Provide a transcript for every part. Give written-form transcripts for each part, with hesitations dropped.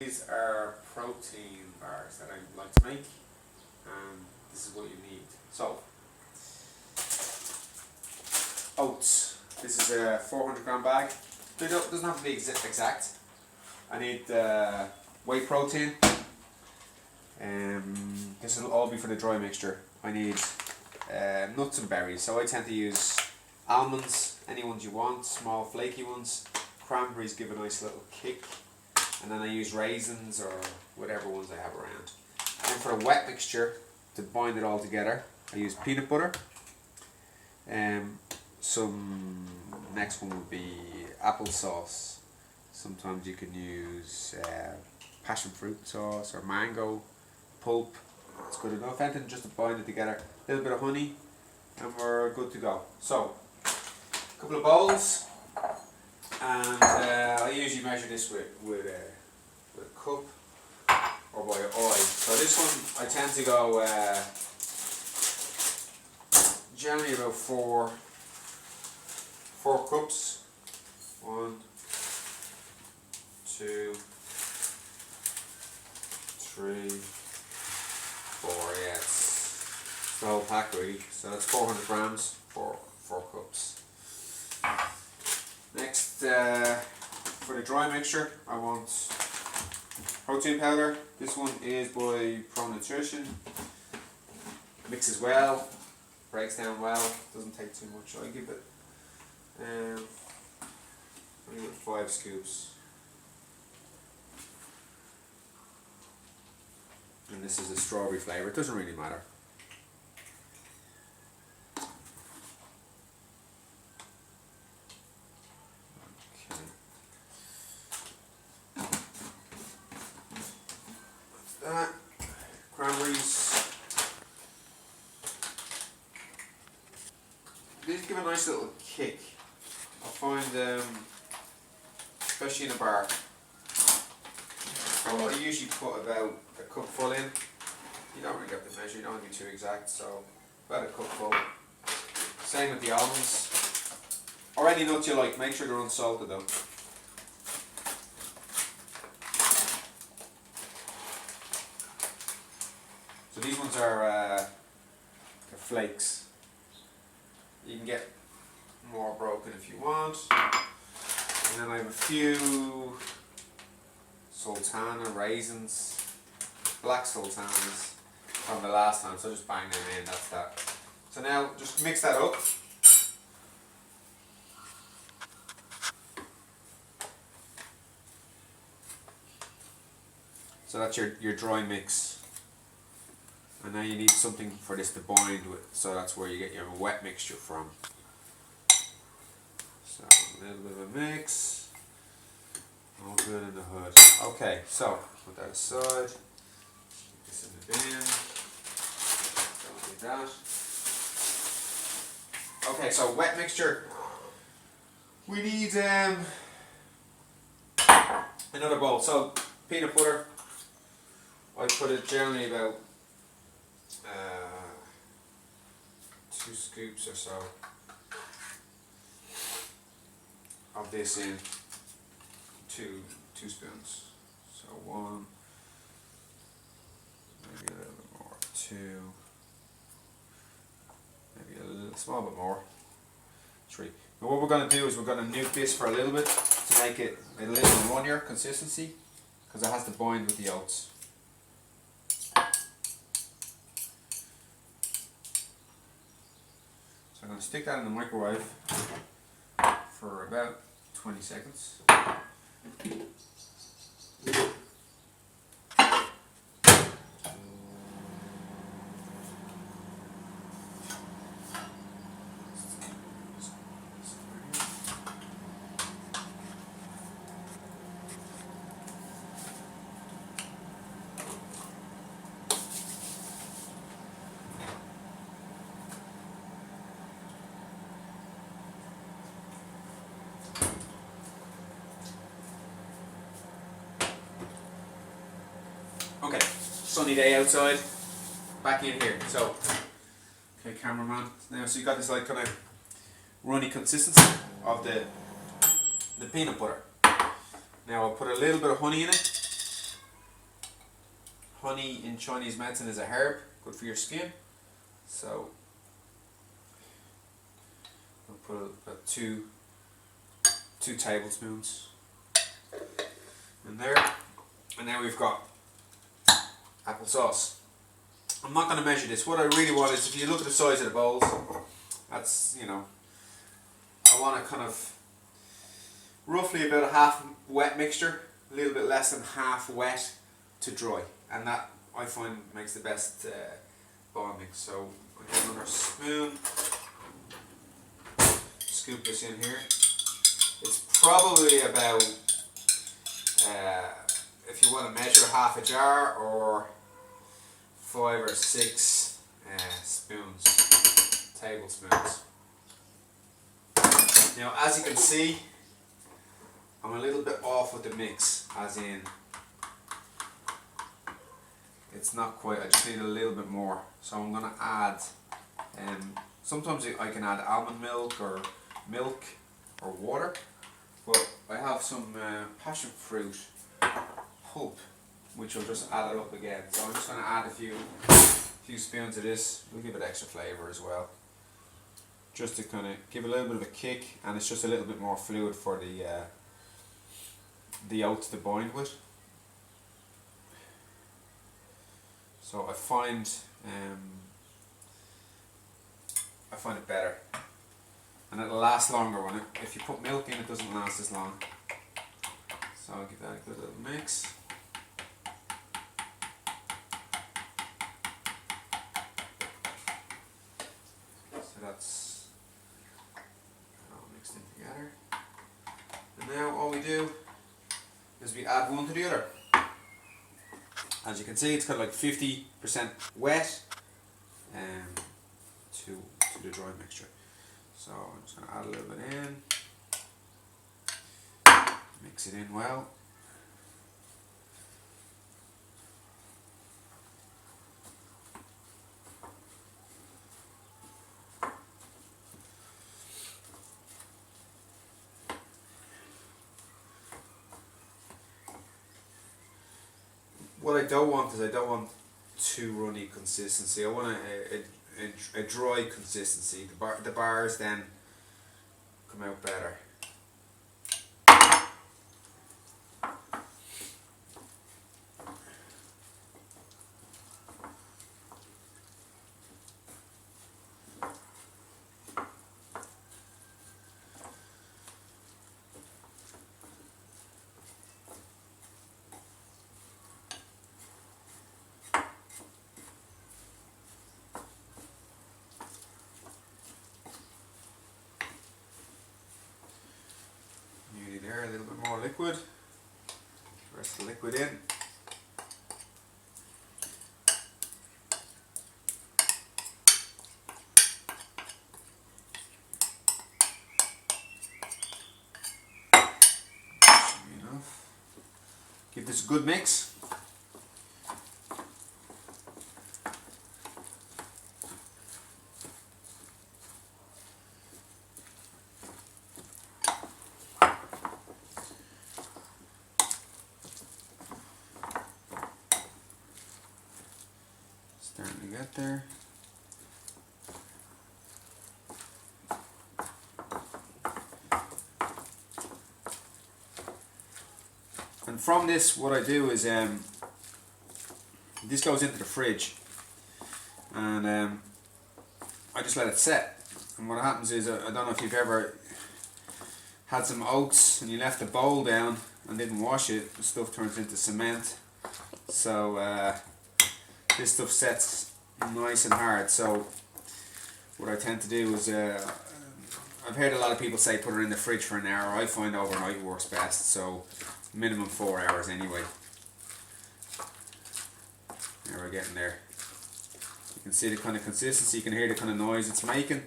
These are protein bars that I like to make, and this is what you need. So, oats. This is a 400 gram bag. It doesn't have to be exact. I need whey protein. This will all be for the dry mixture. I need nuts and berries. So I tend to use almonds, any ones you want, small flaky ones. Cranberries give a nice little kick. And then I use raisins or whatever ones I have around. And for a wet mixture, to bind it all together, I use peanut butter. Some next one would be applesauce. Sometimes you can use passion fruit sauce or mango pulp. It's good enough. Anything just to bind it together. A little bit of honey, and we're good to go. So, a couple of bowls. And I usually measure this with a cup or by oil. So this one I tend to go generally about four cups. 1, 2, 3, 4. Yeah, it's the whole pack really. So that's 400 grams for 4 cups. Next, for the dry mixture, I want protein powder. This one is by Pro Nutrition. Mixes well, breaks down well, doesn't take too much. I give it only 5 scoops. And this is a strawberry flavour, it doesn't really matter. Cranberries. These give a nice little kick. I find especially in a bar. So I usually put about a cup full in. You don't really have to measure, you don't want to be too exact, so about a cup full. Same with the almonds. Or any nuts you like, make sure they're unsalted though. So these ones are flakes. You can get more broken if you want. And then I have a few sultana raisins, black sultanas from the last time, so just bang them in, that's that. So now just mix that up. So that's your dry mix. And now you need something for this to bind with, so that's where you get your wet mixture from. So a little bit of a mix, all good in the hood. Okay, so put that aside, stick this in the bin, don't do that. Okay, so wet mixture. We need another bowl. So peanut butter, I put it generally about 2 scoops or so of this in, two spoons. So 1, maybe a little bit more, 2, maybe a little small bit more, 3. Now what we're going to do is we're going to nuke this for a little bit to make it a little runnier consistency, because it has to bind with the oats. So I'm going to stick that in the microwave for about 20 seconds. Okay, sunny day outside, back in here. So, okay, cameraman. Now, so you got this like kind of runny consistency of the peanut butter. Now I'll put a little bit of honey in it. Honey in Chinese medicine is a herb, good for your skin. So we'll put about two tablespoons in there. And now we've got applesauce. I'm not going to measure this. What I really want is, if you look at the size of the bowls, that's, you know, I want a kind of roughly about a half wet mixture, a little bit less than half wet to dry, and that I find makes the best bonding. So I get another spoon, scoop this in here. It's probably about, if you want to measure, half a jar or 5 or 6 tablespoons. Now, as you can see, I'm a little bit off with the mix, as in it's not quite, I just need a little bit more. So I'm going to add, sometimes I can add almond milk or water, but I have some passion fruit pulp, which will just add it up again. So I'm just going to add a few spoons of this. We'll give it extra flavour as well, just to kind of give a little bit of a kick, and it's just a little bit more fluid for the oats to bind with. So I find it better, and it'll last longer if you put milk in. It doesn't last as long. So I'll give that a good little mix. So that's all mixed in together. And now all we do is we add one to the other. As you can see, it's kind of like 50% wet to the dry mixture. So I'm just going to add a little bit in, mix it in well. What I don't want is, I don't want too runny consistency. I want a dry consistency. The bars then come out better. There, a little bit more liquid. Rest the liquid in. Should be enough. Give this a good mix. Starting to get there. And from this, what I do is, this goes into the fridge, and I just let it set. And what happens is, I don't know if you've ever had some oats and you left the bowl down and didn't wash it, the stuff turns into cement. So this stuff sets nice and hard. So what I tend to do is, I've heard a lot of people say put it in the fridge for an hour. I find overnight works best, so minimum 4 hours anyway. Now we're getting there. You can see the kind of consistency, you can hear the kind of noise it's making,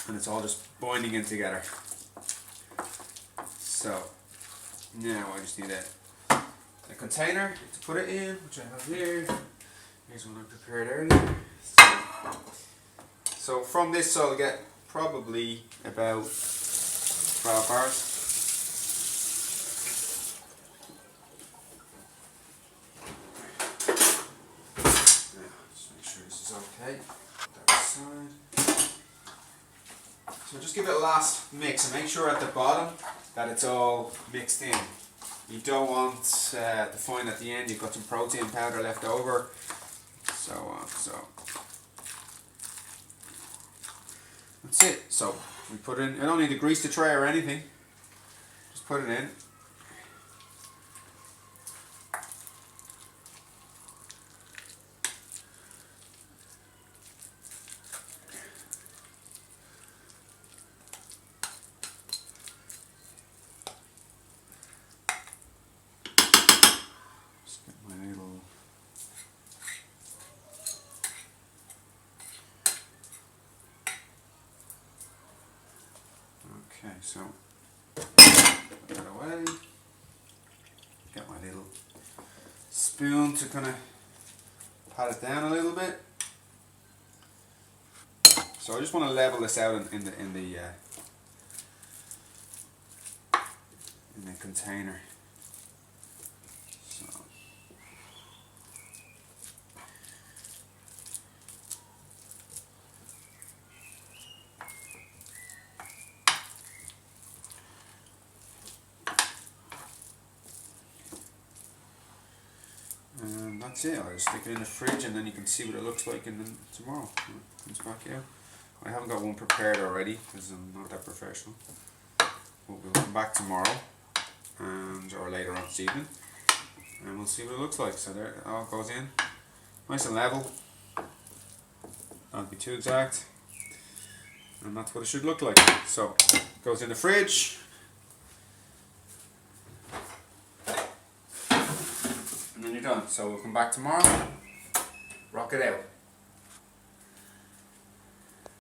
and it's all just binding in together. So now I just need a container to put it in, which I have here. Here's one I prepared earlier. So from this I'll get probably about 12 bars. So just give it a last mix and make sure at the bottom that it's all mixed in. You don't want to find at the end you've got some protein powder left over, so on. So that's it. So we put in, I don't need to grease the tray or anything, just put it in. Just get my little okay, so put that away. Get my little spoon to kind of pat it down a little bit. So I just want to level this out in the container. So and that's it. I'll just stick it in the fridge and then you can see what it looks like tomorrow when it comes back out. I haven't got one prepared already because I'm not that professional. But we'll come back tomorrow or later on this evening and we'll see what it looks like. So there it all goes in. Nice and level. Don't be too exact. And that's what it should look like. So it goes in the fridge. And then you're done. So we'll come back tomorrow. Rock it out.